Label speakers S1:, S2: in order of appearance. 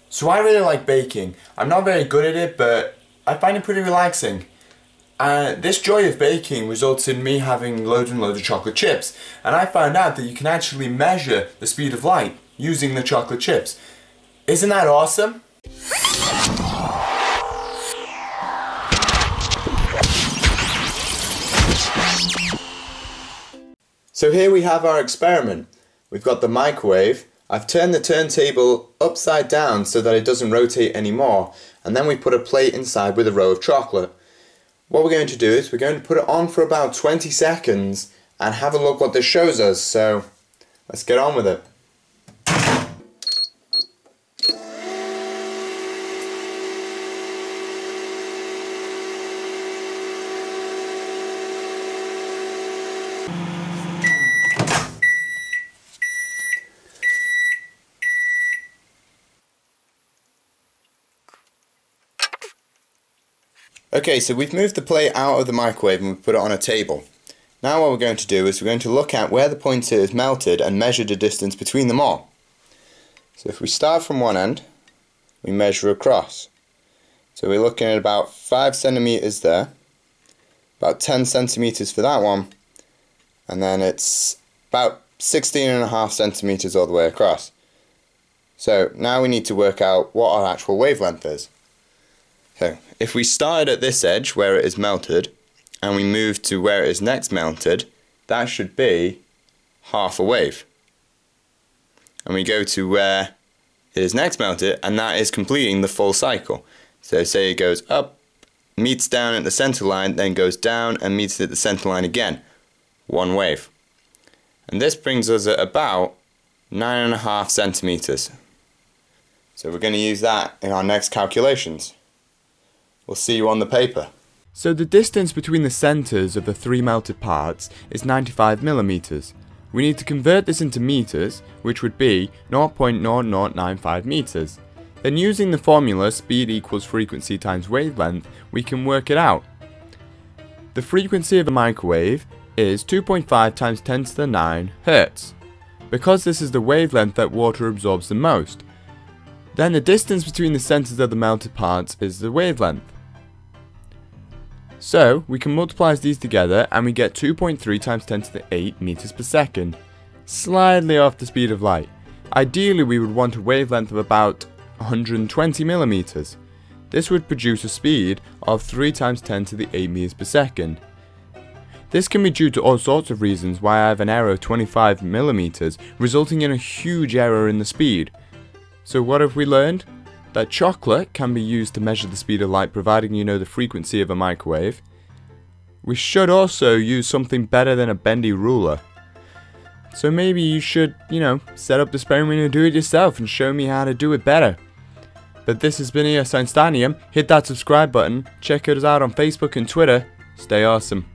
S1: So I really like baking. I'm not very good at it, but I find it pretty relaxing. This joy of baking results in me having loads and loads of chocolate chips. And I found out that you can actually measure the speed of light using the chocolate chips. Isn't that awesome? So here we have our experiment. We've got the microwave. I've turned the turntable upside down so that it doesn't rotate anymore, and then we put a plate inside with a row of chocolate. What we're going to do is we're going to put it on for about 20 seconds and have a look what this shows us. So let's get on with it. Okay, so we've moved the plate out of the microwave and we've put it on a table. Now what we're going to do is we're going to look at where the pointer is melted and measure the distance between them all. So if we start from one end, we measure across. So we're looking at about 5 centimeters there, about 10 centimeters for that one, and then it's about 16.5 centimeters all the way across. So now we need to work out what our actual wavelength is. So if we started at this edge where it is melted and we move to where it is next melted, that should be half a wave. And we go to where it is next melted and that is completing the full cycle. So say it goes up, meets down at the center line, then goes down and meets at the center line again. One wave. And this brings us at about 9.5 centimeters. So we're going to use that in our next calculations. We'll see you on the paper. So the distance between the centres of the 3 melted parts is 95 millimeters. We need to convert this into meters, which would be 0.0095 meters. Then using the formula speed equals frequency times wavelength, we can work it out. The frequency of a microwave is 2.5 times 10 to the 9 Hertz, because this is the wavelength that water absorbs the most. Then the distance between the centres of the melted parts is the wavelength. So we can multiply these together and we get 2.3 times 10 to the 8 meters per second, slightly off the speed of light. Ideally we would want a wavelength of about 120 millimeters. This would produce a speed of 3 times 10 to the 8 meters per second. This can be due to all sorts of reasons why I have an error of 25 millimeters, resulting in a huge error in the speed. So what have we learned? That chocolate can be used to measure the speed of light providing you know the frequency of a microwave. We should also use something better than a bendy ruler. So maybe you should, set up the experiment and do it yourself and show me how to do it better. But this has been ES Einsteinium. Hit that subscribe button, check us out on Facebook and Twitter. Stay awesome.